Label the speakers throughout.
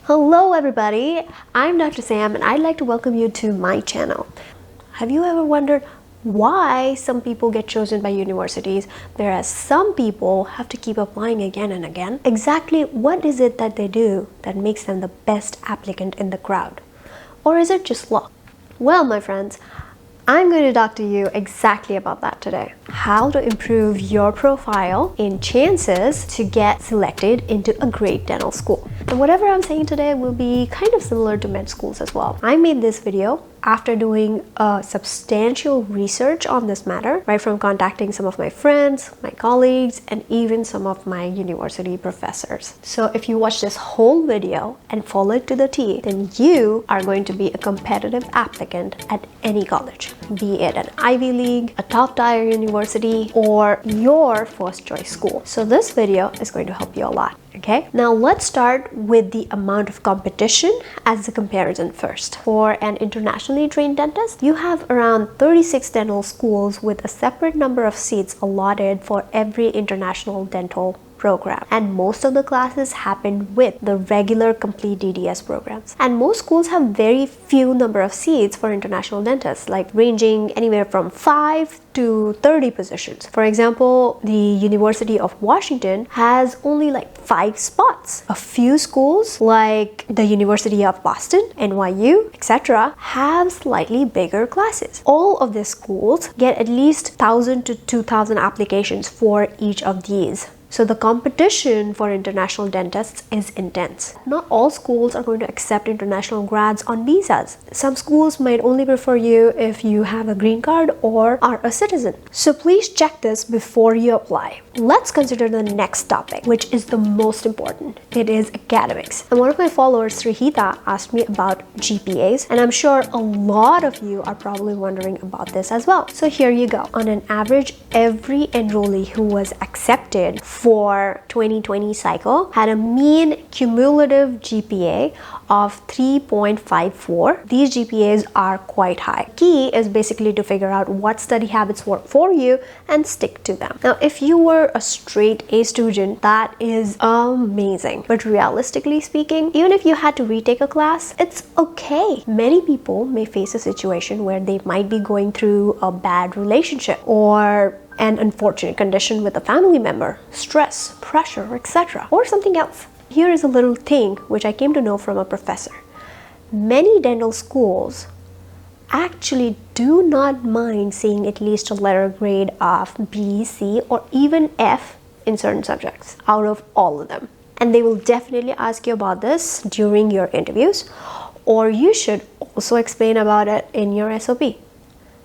Speaker 1: Hello everybody, I'm Dr. Sam and I'd like to welcome you to my channel. Have you ever wondered why some people get chosen by universities whereas some people have to keep applying again and again? Exactly what is it that they do that makes them the best applicant in the crowd? Or is it just luck? Well, my friends, I'm going to talk to you exactly about that today. How to improve your profile in chances to get selected into a great dental school. And whatever I'm saying today will be kind of similar to med schools as well. I made this video after doing a substantial research on this matter, right from contacting some of my friends, my colleagues, and even some of my university professors. So if you watch this whole video and follow it to the T, then you are going to be a competitive applicant at any college, be it an Ivy League, a top-tier university, or your first choice school. So this video is going to help you a lot. Okay, now let's start with the amount of competition as a comparison first. For an internationally trained dentist, you have around 36 dental schools with a separate number of seats allotted for every international dental program, and most of the classes happen with the regular complete DDS programs. And most schools have very few number of seats for international dentists, like ranging anywhere from 5 to 30 positions. For example, the University of Washington has only like 5 spots. A few schools like the University of Boston, NYU, etc. have slightly bigger classes. All of these schools get at least 1,000 to 2,000 applications for each of these. So the competition for international dentists is intense. Not all schools are going to accept international grads on visas. Some schools might only prefer you if you have a green card or are a citizen. So please check this before you apply. Let's consider the next topic, which is the most important. It is academics. And one of my followers, Srihita, asked me about GPAs, and I'm sure a lot of you are probably wondering about this as well. So here you go. On an average, every enrollee who was accepted for 2020 cycle had a mean cumulative GPA of 3.54. These GPAs are quite high. Key is basically to figure out what study habits work for you and stick to them. Now, if you were a straight A student, that is amazing. But realistically speaking, even if you had to retake a class, it's okay. Many people may face a situation where they might be going through a bad relationship or an unfortunate condition with a family member, stress, pressure, etc., or something else. Here is a little thing which I came to know from a professor. Many dental schools actually do not mind seeing at least a letter grade of B, C, or even F in certain subjects out of all of them. And they will definitely ask you about this during your interviews, or you should also explain about it in your SOP.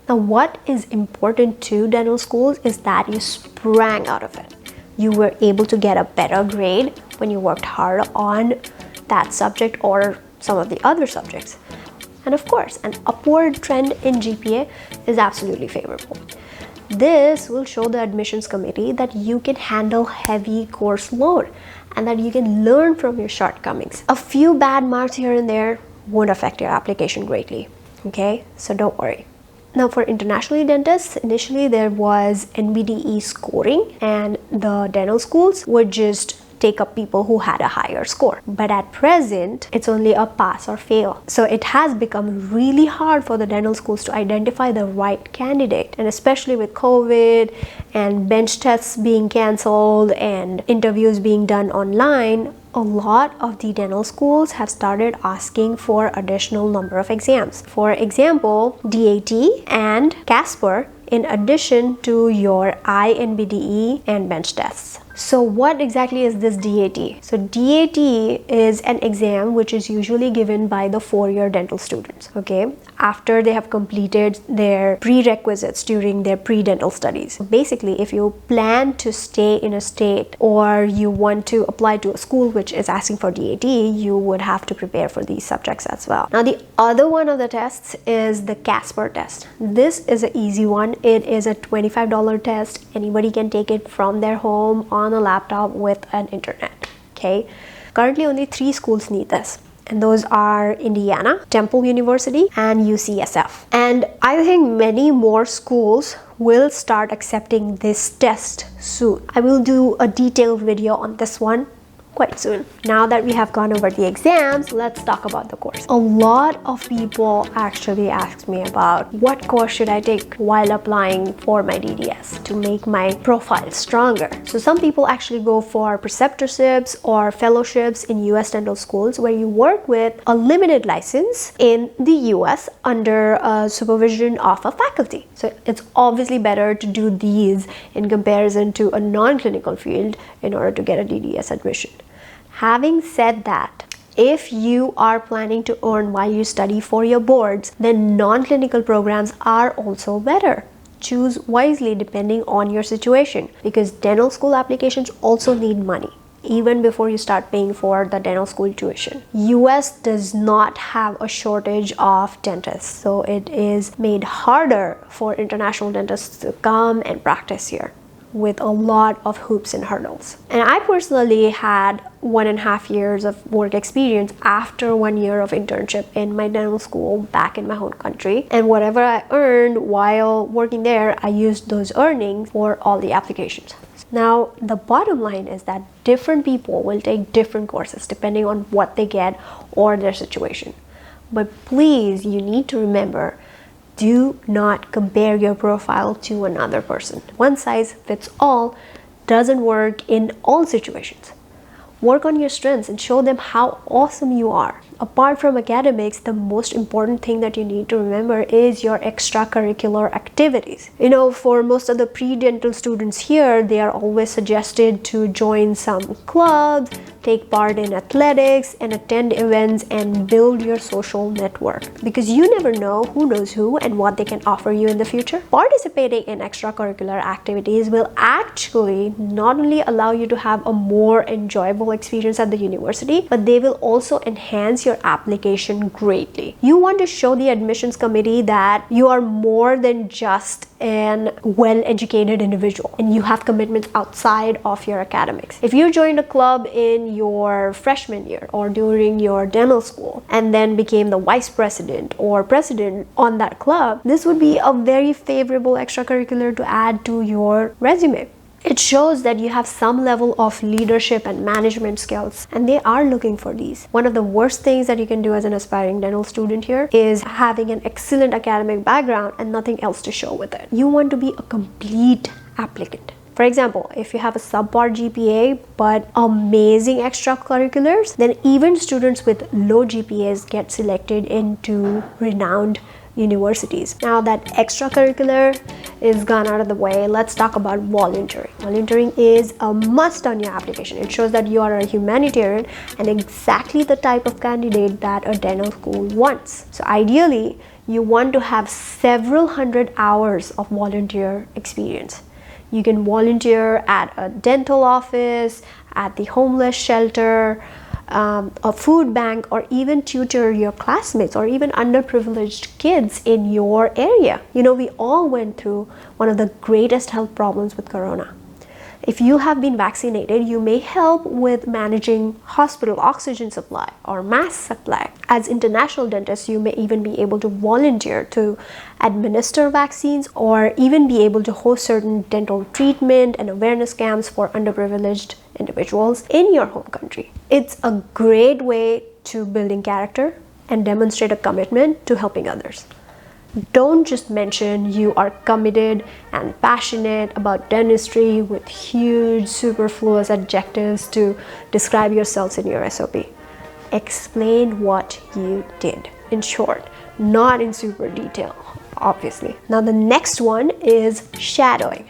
Speaker 1: Now, what is important to dental schools is that you sprang out of it. You were able to get a better grade when you worked hard on that subject or some of the other subjects. And of course, an upward trend in GPA is absolutely favorable. This will show the admissions committee that you can handle heavy course load and that you can learn from your shortcomings. A few bad marks here and there won't affect your application greatly, okay? So don't worry. Now, for international dentists, initially there was NBDE scoring, and the dental schools would just take up people who had a higher score. But at present, it's only a pass or fail. So it has become really hard for the dental schools to identify the right candidate. And especially with COVID and bench tests being canceled and interviews being done online, a lot of the dental schools have started asking for additional number of exams. For example, DAT and CASPER in addition to your INBDE and bench tests. So what exactly is this DAT? So DAT is an exam which is usually given by the four-year dental students, okay, after they have completed their prerequisites during their pre-dental studies. Basically, if you plan to stay in a state or you want to apply to a school which is asking for DAT, you would have to prepare for these subjects as well. Now, the other one of the tests is the CASPER test. This is an easy one. It is a $25 test. Anybody can take it from their home on a laptop with an internet, okay? Currently, only 3 schools need this. And those are Indiana, Temple University, and UCSF. And I think many more schools will start accepting this test soon. I will do a detailed video on this one quite soon. Now that we have gone over the exams, let's talk about the course. A lot of people actually ask me about what course should I take while applying for my DDS to make my profile stronger. So some people actually go for preceptorships or fellowships in US dental schools where you work with a limited license in the US under supervision of a faculty. So it's obviously better to do these in comparison to a non-clinical field in order to get a DDS admission. Having said that, if you are planning to earn while you study for your boards, then non-clinical programs are also better. Choose wisely depending on your situation, because dental school applications also need money even before you start paying for the dental school tuition. US does not have a shortage of dentists, so it is made harder for international dentists to come and practice here, with a lot of hoops and hurdles. And I personally had 1.5 years of work experience after 1 year of internship in my dental school back in my home country. And whatever I earned while working there, I used those earnings for all the applications. Now, the bottom line is that different people will take different courses depending on what they get or their situation. But please, you need to remember, do not compare your profile to another person. One size fits all doesn't work in all situations. Work on your strengths and show them how awesome you are. Apart from academics, the most important thing that you need to remember is your extracurricular activities. You know, for most of the pre-dental students here, they are always suggested to join some clubs, take part in athletics, and attend events and build your social network. Because you never know who knows who and what they can offer you in the future. Participating in extracurricular activities will actually not only allow you to have a more enjoyable experience at the university, but they will also enhance your application greatly. You want to show the admissions committee that you are more than just an well-educated individual and you have commitments outside of your academics. If you joined a club in your freshman year or during your dental school and then became the vice president or president on that club, this would be a very favorable extracurricular to add to your resume. It shows that you have some level of leadership and management skills, and they are looking for these. One of the worst things that you can do as an aspiring dental student here is having an excellent academic background and nothing else to show with it. You want to be a complete applicant. For example, if you have a subpar GPA but amazing extracurriculars, then even students with low GPAs get selected into renowned universities. Now that extracurricular is gone out of the way, let's talk about volunteering. Volunteering is a must on your application. It shows that you are a humanitarian and exactly the type of candidate that a dental school wants. So ideally, you want to have several hundred hours of volunteer experience. You can volunteer at a dental office, at the homeless shelter, a food bank, or even tutor your classmates or even underprivileged kids in your area. You know, we all went through one of the greatest health problems with corona. If you have been vaccinated, you may help with managing hospital oxygen supply or mask supply. As international dentists, you may even be able to volunteer to administer vaccines or even be able to host certain dental treatment and awareness camps for underprivileged individuals in your home country. It's a great way to building character and demonstrate a commitment to helping others. Don't just mention you are committed and passionate about dentistry with huge superfluous adjectives to describe yourselves in your SOP. Explain what you did in short, not in super detail, obviously. Now the next one is shadowing.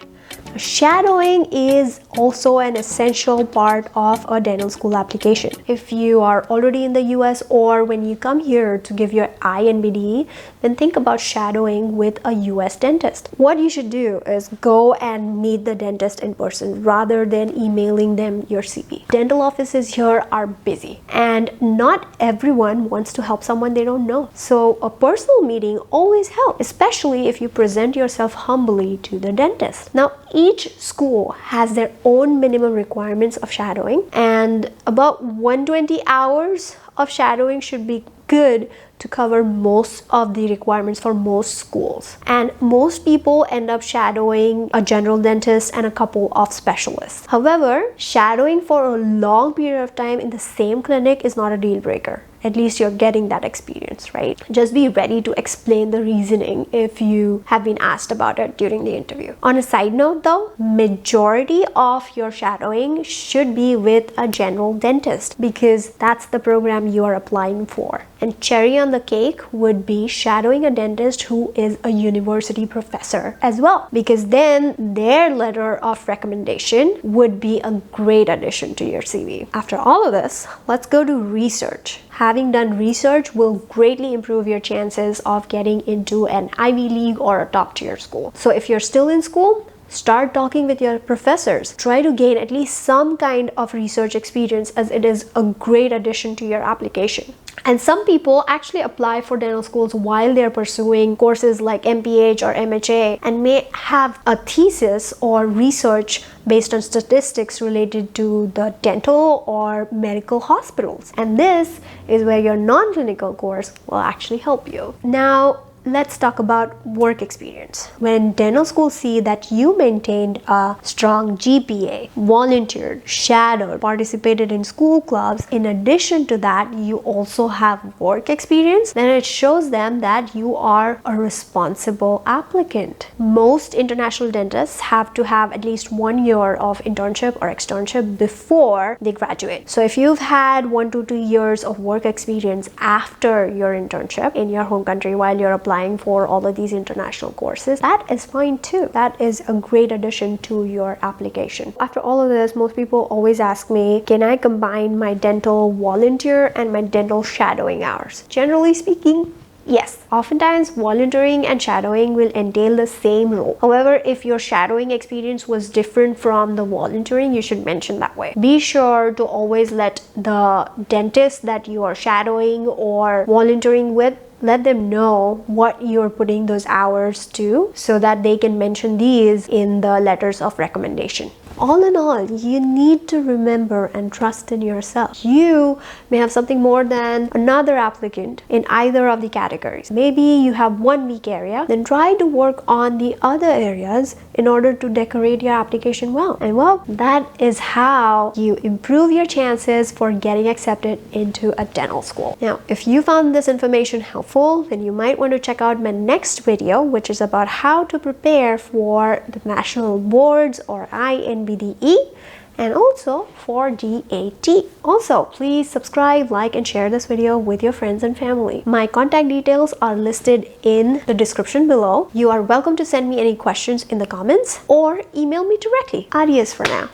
Speaker 1: Shadowing is also an essential part of a dental school application. If you are already in the US or when you come here to give your INBDE, then think about shadowing with a US dentist. What you should do is go and meet the dentist in person rather than emailing them your CP. Dental offices here are busy and not everyone wants to help someone they don't know. So a personal meeting always helps, especially if you present yourself humbly to the dentist. Now, each school has their own minimum requirements of shadowing, and about 120 hours of shadowing should be good to cover most of the requirements for most schools. And most people end up shadowing a general dentist and a couple of specialists. However, shadowing for a long period of time in the same clinic is not a deal breaker. At least you're getting that experience, right? Just be ready to explain the reasoning if you have been asked about it during the interview. On a side note though, majority of your shadowing should be with a general dentist because that's the program you are applying for. And cherry on the cake would be shadowing a dentist who is a university professor as well, because then their letter of recommendation would be a great addition to your CV. After all of this, let's go to research. Having done research will greatly improve your chances of getting into an Ivy League or a top tier school. So if you're still in school, start talking with your professors. Try to gain at least some kind of research experience, as it is a great addition to your application. And some people actually apply for dental schools while they're pursuing courses like MPH or MHA and may have a thesis or research based on statistics related to the dental or medical hospitals. And this is where your non-clinical course will actually help you. Now, let's talk about work experience. When dental schools see that you maintained a strong GPA, volunteered, shadowed, participated in school clubs, in addition to that, you also have work experience, then it shows them that you are a responsible applicant. Most international dentists have to have at least 1 year of internship or externship before they graduate. So if you've had 1 to 2 years of work experience after your internship in your home country while you're applying for all of these international courses, that is fine too. That is a great addition to your application. After all of this, most people always ask me, can I combine my dental volunteer and my dental shadowing hours? Generally speaking, yes. Oftentimes, volunteering and shadowing will entail the same role. However, if your shadowing experience was different from the volunteering, you should mention that way. Be sure to always let the dentist that you are shadowing or volunteering with, let them know what you're putting those hours to so that they can mention these in the letters of recommendation. All in all, you need to remember and trust in yourself. You may have something more than another applicant in either of the categories. Maybe you have one weak area, then try to work on the other areas in order to decorate your application well. And well, that is how you improve your chances for getting accepted into a dental school. Now, if you found this information helpful, then you might want to check out my next video, which is about how to prepare for the national boards or INBDE and also for GAT. Also, please subscribe, like, and share this video with your friends and family. My contact details are listed in the description below. You are welcome to send me any questions in the comments or email me directly. Adios for now.